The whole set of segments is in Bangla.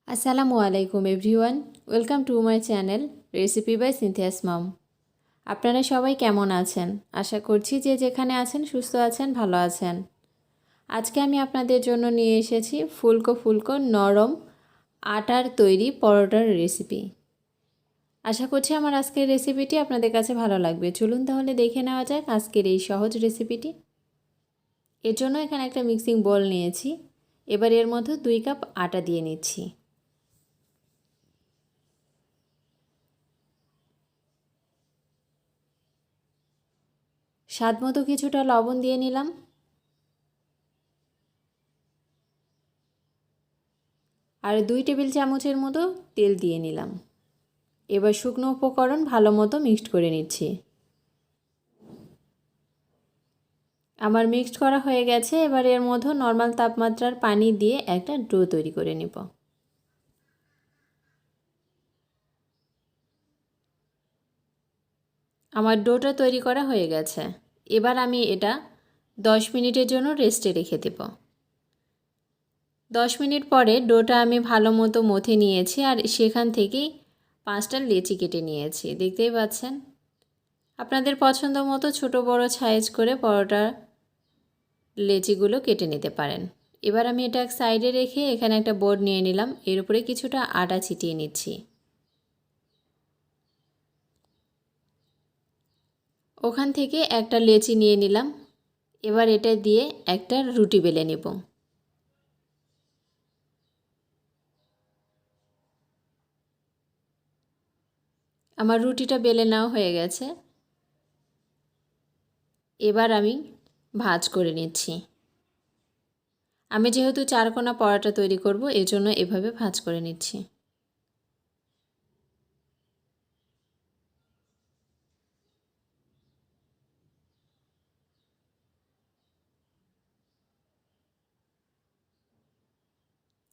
আসসালামু আলাইকুম everyone, welcome to my channel recipe by Cynthia's mom. আপনারা সবাই কেমন আছেন? আশা করছি যে যেখানে আছেন সুস্থ আছেন, ভালো আছেন। আজকে আমি আপনাদের জন্য নিয়ে এসেছি ফুলকো ফুলকো নরম আটার তৈরি পরোটার রেসিপি। আশা করছি আমার আজকের রেসিপিটি আপনাদের কাছে ভালো লাগবে। চলুন তাহলে দেখে নেওয়া যাক আজকের এই সহজ রেসিপিটি। এর জন্য এখানে একটা মিক্সিং বোল নিয়েছি। এবার এর মধ্যে 2 কাপ আটা দিয়ে নিচ্ছি। স্বাদ মতো কিছুটা লবণ দিয়ে নিলাম। আর 2 টেবিল চামচের মতো তেল দিয়ে নিলাম। এবার শুকনো উপকরণ ভালো মতো মিক্সড করে নিচ্ছি। আমার মিক্সড করা হয়ে গেছে। এবার এর মধ্যে নর্মাল তাপমাত্রার পানি দিয়ে একটা ডো তৈরি করে নেব। আমার ডোটা তৈরি করা হয়ে গেছে। এবার আমি এটা 10 মিনিটের জন্য রেস্টে রেখে দেব। 10 মিনিট পরে ডোটা আমি ভালো মতো মথে নিয়েছি আর সেখান থেকেই 5টা লেচি কেটে নিয়েছি। দেখতেই পাচ্ছেন। আপনাদের পছন্দ মতো ছোট বড় সাইজ করে পরোটা লেচিগুলো কেটে নিতে পারেন। এবার আমি এটা এক সাইডে রেখে এখানে একটা বোর্ড নিয়ে নিলাম। এর উপরে কিছুটা আটা ছিটিয়ে নিচ্ছি। ওখান থেকে একটা লেচি নিয়ে নিলাম। এবার এটা দিয়ে একটা রুটি বেলে নেব। আমার রুটিটা বেলে নেওয়া হয়ে গেছে। এবার আমি ভাঁজ করে নিচ্ছি। আমি যেহেতু 4 কোণা পরোটা তৈরি করব, এজন্য এভাবে ভাঁজ করে নিচ্ছি।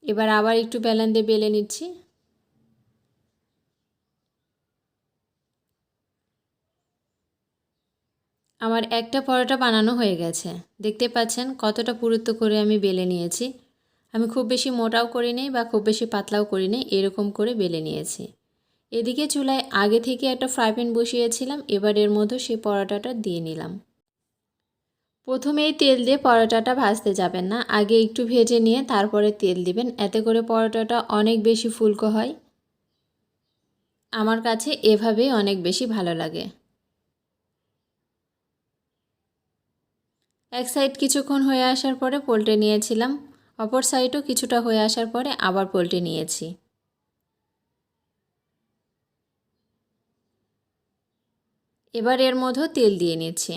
এবার আবার একটু বেলন দিয়ে বেলে নিচ্ছি। আমার একটা পরোটা বানানো হয়ে গেছে। দেখতে পাচ্ছেন কতটা পুরুত্ব করে আমি বেলে নিয়েছি। আমি খুব বেশি মোটাও করি নাই বা খুব বেশি পাতলাও করি নাই, এরকম করে বেলে নিয়েছি। এদিকে চুলায় আগে থেকে একটা ফ্রাই প্যান বসিয়েছিলাম। এবার এর মধ্যে সেই পরোটাটা দিয়ে নিলাম। প্রথমেই তেল দিয়ে পরোটাটা ভাজতে যাবেন না, আগে একটু ভেজে নিয়ে তারপরে তেল দিবেন। এতে করে পরোটাটা অনেক বেশি ফুলকো হয়। আমার কাছে এভাবেই অনেক বেশি ভালো লাগে। এক সাইড কিছুক্ষণ হয়ে আসার পরে পলটে নিয়েছিলাম। অপর সাইডও কিছুটা হয়ে আসার পরে আবার পলটে নিয়েছি। এবার এর মধ্যে তেল দিয়ে নিচ্ছি।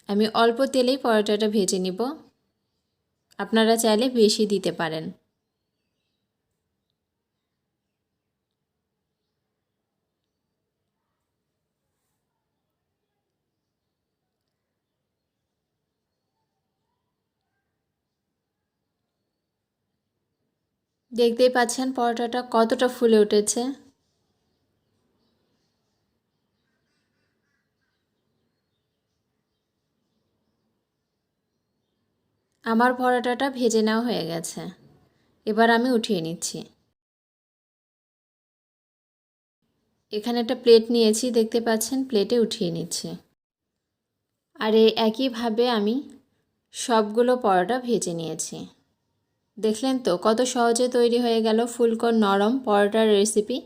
আমি অল্প তেলেই পরোটাটা ভেজে নিব। আপনারা চাইলে বেশি দিতে পারেন। দেখতেই পাচ্ছেন পরোটাটা কতটা ফুলে উঠেছে। আমার পরোটাটা ভেজে নেওয়া হয়ে গেছে। এবার আমি উঠিয়ে নিচ্ছি। এখানে একটা প্লেট নিয়েছি, দেখতে পাচ্ছেন, প্লেটে উঠিয়ে নিচ্ছি। আর এই একইভাবে আমি সবগুলো পরোটা ভেজে নিয়েছি। দেখলেন তো কত সহজে তৈরি হয়ে গেল ফুলকো নরম পরোটার রেসিপি।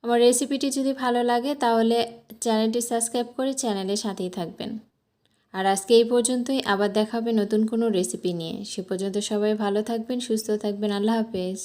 আমার রেসিপিটি যদি ভালো লাগে তাহলে চ্যানেলটি সাবস্ক্রাইব করে চ্যানেলের সাথেই থাকবেন। আর আজকে এই পর্যন্তই। আবার দেখা হবে নতুন কোনো রেসিপি নিয়ে। সে পর্যন্ত সবাই ভালো থাকবেন, সুস্থ থাকবেন। আল্লাহ হাফেজ।